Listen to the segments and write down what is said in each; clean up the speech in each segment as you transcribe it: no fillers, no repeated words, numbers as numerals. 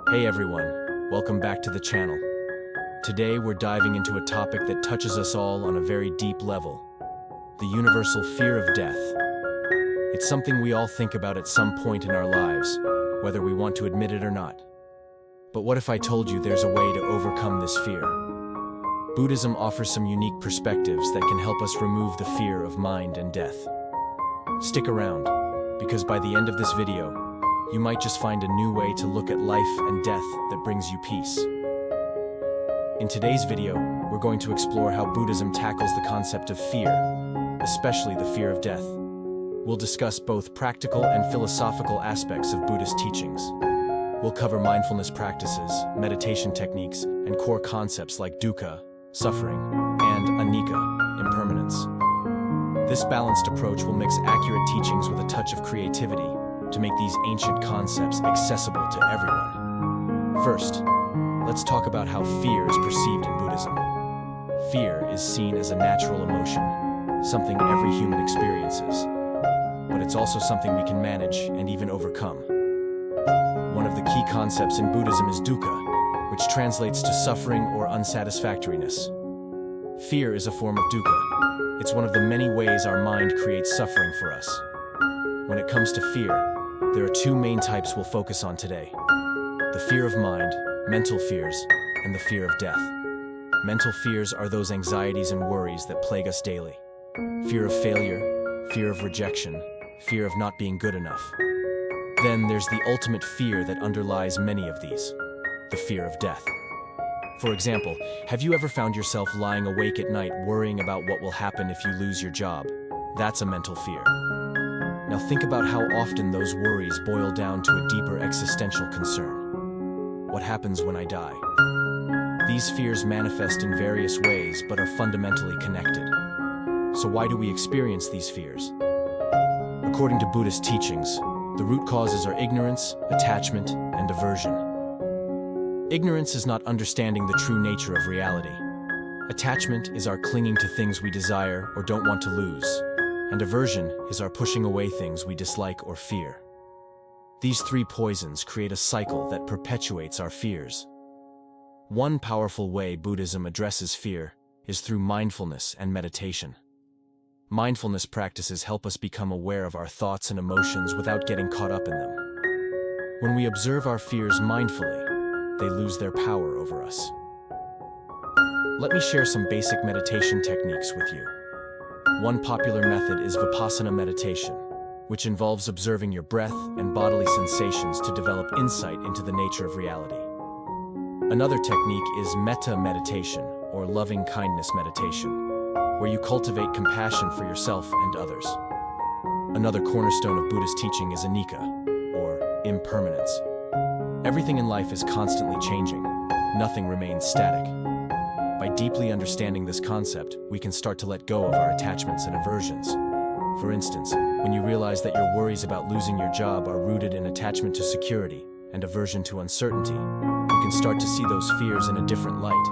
Hey everyone, welcome back to the channel. Today we're diving into a topic that touches us all on a very deep level: the universal fear of death. It's something we all think about at some point in our lives, whether we want to admit it or not. But what if I told you there's a way to overcome this fear? Buddhism offers some unique perspectives that can help us remove the fear of mind and death. Stick around, because by the end of this video, you might just find a new way to look at life and death that brings you peace. In today's video, we're going to explore how Buddhism tackles the concept of fear, especially the fear of death. We'll discuss both practical and philosophical aspects of Buddhist teachings. We'll cover mindfulness practices, meditation techniques, and core concepts like dukkha, suffering, and anicca, impermanence. This balanced approach will mix accurate teachings with a touch of creativity to make these ancient concepts accessible to everyone. First, let's talk about how fear is perceived in Buddhism. Fear is seen as a natural emotion, something every human experiences. But it's also something we can manage and even overcome. One of the key concepts in Buddhism is dukkha, which translates to suffering or unsatisfactoriness. Fear is a form of dukkha. It's one of the many ways our mind creates suffering for us. When it comes to fear, there are two main types we'll focus on today: the fear of mind, mental fears, and the fear of death. Mental fears are those anxieties and worries that plague us daily. Fear of failure, fear of rejection, fear of not being good enough. Then there's the ultimate fear that underlies many of these: the fear of death. For example, have you ever found yourself lying awake at night worrying about what will happen if you lose your job? That's a mental fear. Now think about how often those worries boil down to a deeper existential concern. What happens when I die? These fears manifest in various ways but are fundamentally connected. So why do we experience these fears? According to Buddhist teachings, the root causes are ignorance, attachment, and aversion. Ignorance is not understanding the true nature of reality. Attachment is our clinging to things we desire or don't want to lose. And aversion is our pushing away things we dislike or fear. These three poisons create a cycle that perpetuates our fears. One powerful way Buddhism addresses fear is through mindfulness and meditation. Mindfulness practices help us become aware of our thoughts and emotions without getting caught up in them. When we observe our fears mindfully, they lose their power over us. Let me share some basic meditation techniques with you. One popular method is Vipassana meditation, which involves observing your breath and bodily sensations to develop insight into the nature of reality. Another technique is metta meditation, or loving kindness meditation, where you cultivate compassion for yourself and others. Another cornerstone of Buddhist teaching is anicca, or impermanence. Everything in life is constantly changing. Nothing remains static. By deeply understanding this concept, we can start to let go of our attachments and aversions. For instance, when you realize that your worries about losing your job are rooted in attachment to security and aversion to uncertainty, you can start to see those fears in a different light.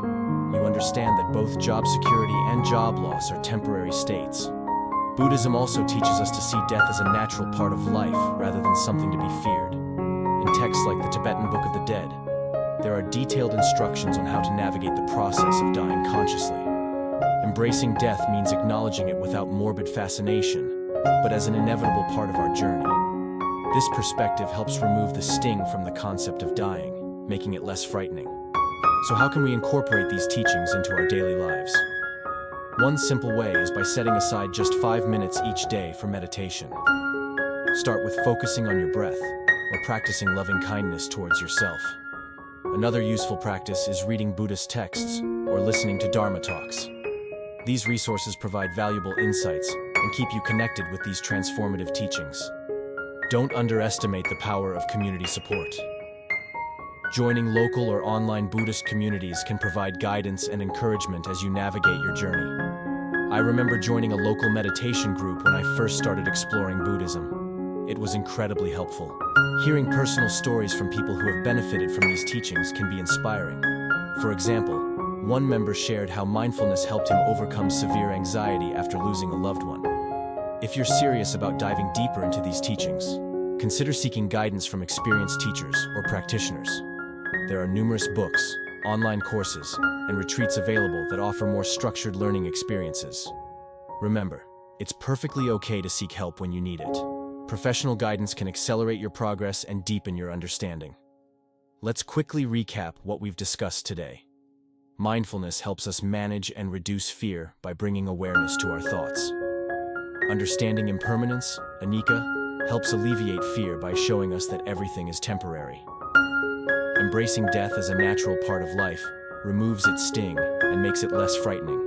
You understand that both job security and job loss are temporary states. Buddhism also teaches us to see death as a natural part of life rather than something to be feared. In texts like the Tibetan Book of the Dead, there are detailed instructions on how to navigate the process of dying consciously. Embracing death means acknowledging it without morbid fascination, but as an inevitable part of our journey. This perspective helps remove the sting from the concept of dying, making it less frightening. So how can we incorporate these teachings into our daily lives? One simple way is by setting aside just 5 minutes each day for meditation. Start with focusing on your breath, or practicing loving kindness towards yourself. Another useful practice is reading Buddhist texts or listening to Dharma talks. These resources provide valuable insights and keep you connected with these transformative teachings. Don't underestimate the power of community support. Joining local or online Buddhist communities can provide guidance and encouragement as you navigate your journey. I remember joining a local meditation group when I first started exploring Buddhism. It was incredibly helpful. Hearing personal stories from people who have benefited from these teachings can be inspiring. For example, one member shared how mindfulness helped him overcome severe anxiety after losing a loved one. If you're serious about diving deeper into these teachings, consider seeking guidance from experienced teachers or practitioners. There are numerous books, online courses, and retreats available that offer more structured learning experiences. Remember, it's perfectly okay to seek help when you need it. Professional guidance can accelerate your progress and deepen your understanding. Let's quickly recap what we've discussed today. Mindfulness helps us manage and reduce fear by bringing awareness to our thoughts. Understanding impermanence, anicca, helps alleviate fear by showing us that everything is temporary. Embracing death as a natural part of life removes its sting and makes it less frightening.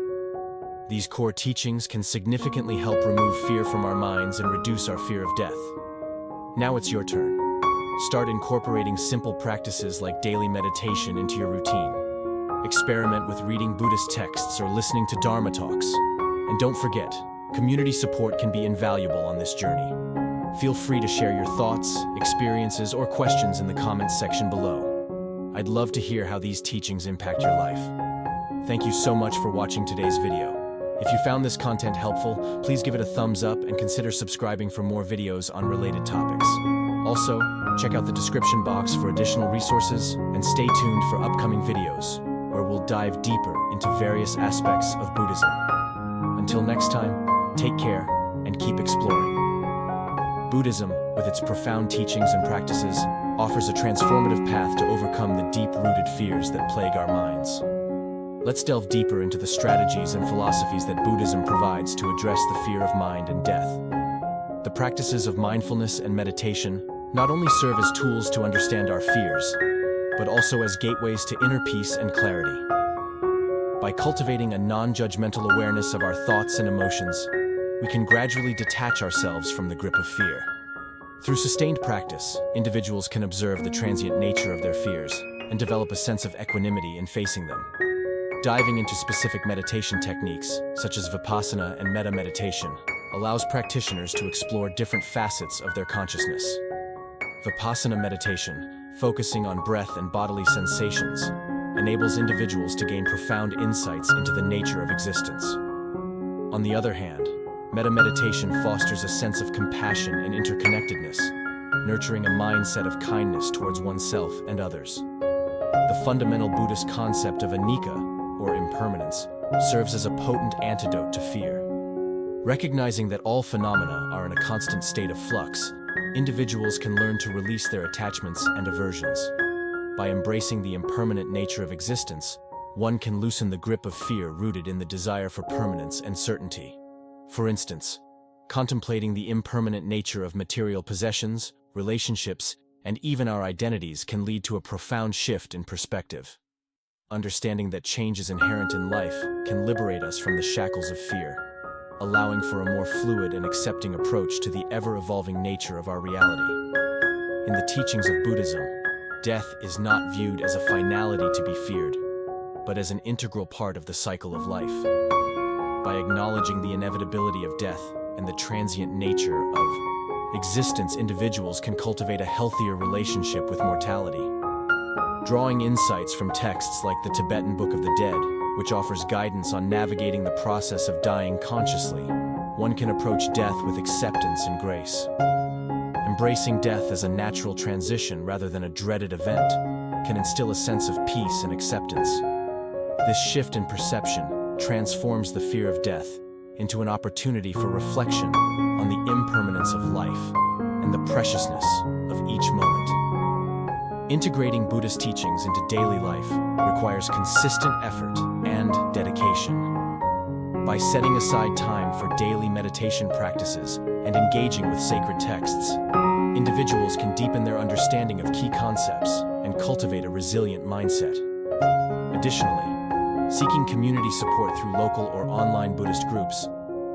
These core teachings can significantly help remove fear from our minds and reduce our fear of death. Now it's your turn. Start incorporating simple practices like daily meditation into your routine. Experiment with reading Buddhist texts or listening to Dharma talks. And don't forget, community support can be invaluable on this journey. Feel free to share your thoughts, experiences, or questions in the comments section below. I'd love to hear how these teachings impact your life. Thank you so much for watching today's video. If you found this content helpful, please give it a thumbs up and consider subscribing for more videos on related topics. Also, check out the description box for additional resources and stay tuned for upcoming videos, where we'll dive deeper into various aspects of Buddhism. Until next time, take care and keep exploring. Buddhism, with its profound teachings and practices, offers a transformative path to overcome the deep-rooted fears that plague our minds. Let's delve deeper into the strategies and philosophies that Buddhism provides to address the fear of mind and death. The practices of mindfulness and meditation not only serve as tools to understand our fears, but also as gateways to inner peace and clarity. By cultivating a non-judgmental awareness of our thoughts and emotions, we can gradually detach ourselves from the grip of fear. Through sustained practice, individuals can observe the transient nature of their fears and develop a sense of equanimity in facing them. Diving into specific meditation techniques, such as Vipassana and metta meditation, allows practitioners to explore different facets of their consciousness. Vipassana meditation, focusing on breath and bodily sensations, enables individuals to gain profound insights into the nature of existence. On the other hand, metta meditation fosters a sense of compassion and interconnectedness, nurturing a mindset of kindness towards oneself and others. The fundamental Buddhist concept of anicca, or impermanence, serves as a potent antidote to fear. Recognizing that all phenomena are in a constant state of flux, individuals can learn to release their attachments and aversions. By embracing the impermanent nature of existence, one can loosen the grip of fear rooted in the desire for permanence and certainty. For instance, contemplating the impermanent nature of material possessions, relationships, and even our identities can lead to a profound shift in perspective. Understanding that change is inherent in life can liberate us from the shackles of fear, allowing for a more fluid and accepting approach to the ever-evolving nature of our reality. In the teachings of Buddhism, death is not viewed as a finality to be feared, but as an integral part of the cycle of life. By acknowledging the inevitability of death and the transient nature of existence, individuals can cultivate a healthier relationship with mortality. Drawing insights from texts like the Tibetan Book of the Dead, which offers guidance on navigating the process of dying consciously, one can approach death with acceptance and grace. Embracing death as a natural transition rather than a dreaded event can instill a sense of peace and acceptance. This shift in perception transforms the fear of death into an opportunity for reflection on the impermanence of life and the preciousness of each moment. Integrating Buddhist teachings into daily life requires consistent effort and dedication. By setting aside time for daily meditation practices and engaging with sacred texts, individuals can deepen their understanding of key concepts and cultivate a resilient mindset. Additionally, seeking community support through local or online Buddhist groups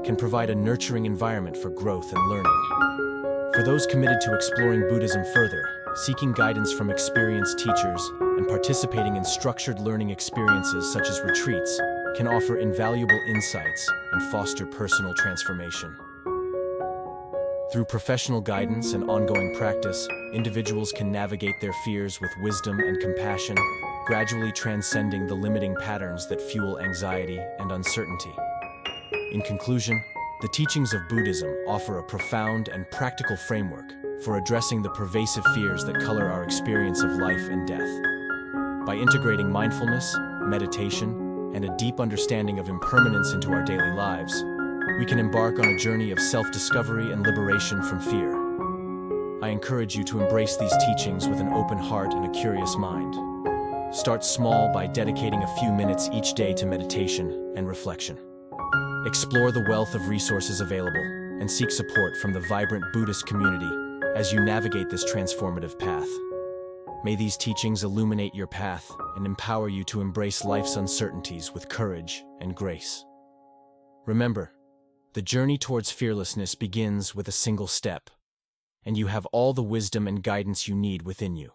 can provide a nurturing environment for growth and learning. For those committed to exploring Buddhism further, seeking guidance from experienced teachers and participating in structured learning experiences such as retreats can offer invaluable insights and foster personal transformation. Through professional guidance and ongoing practice, individuals can navigate their fears with wisdom and compassion, gradually transcending the limiting patterns that fuel anxiety and uncertainty. In conclusion, the teachings of Buddhism offer a profound and practical framework for addressing the pervasive fears that color our experience of life and death. By integrating mindfulness, meditation, and a deep understanding of impermanence into our daily lives, we can embark on a journey of self-discovery and liberation from fear. I encourage you to embrace these teachings with an open heart and a curious mind. Start small by dedicating a few minutes each day to meditation and reflection. Explore the wealth of resources available and seek support from the vibrant Buddhist community as you navigate this transformative path. May these teachings illuminate your path and empower you to embrace life's uncertainties with courage and grace. Remember, the journey towards fearlessness begins with a single step, and you have all the wisdom and guidance you need within you.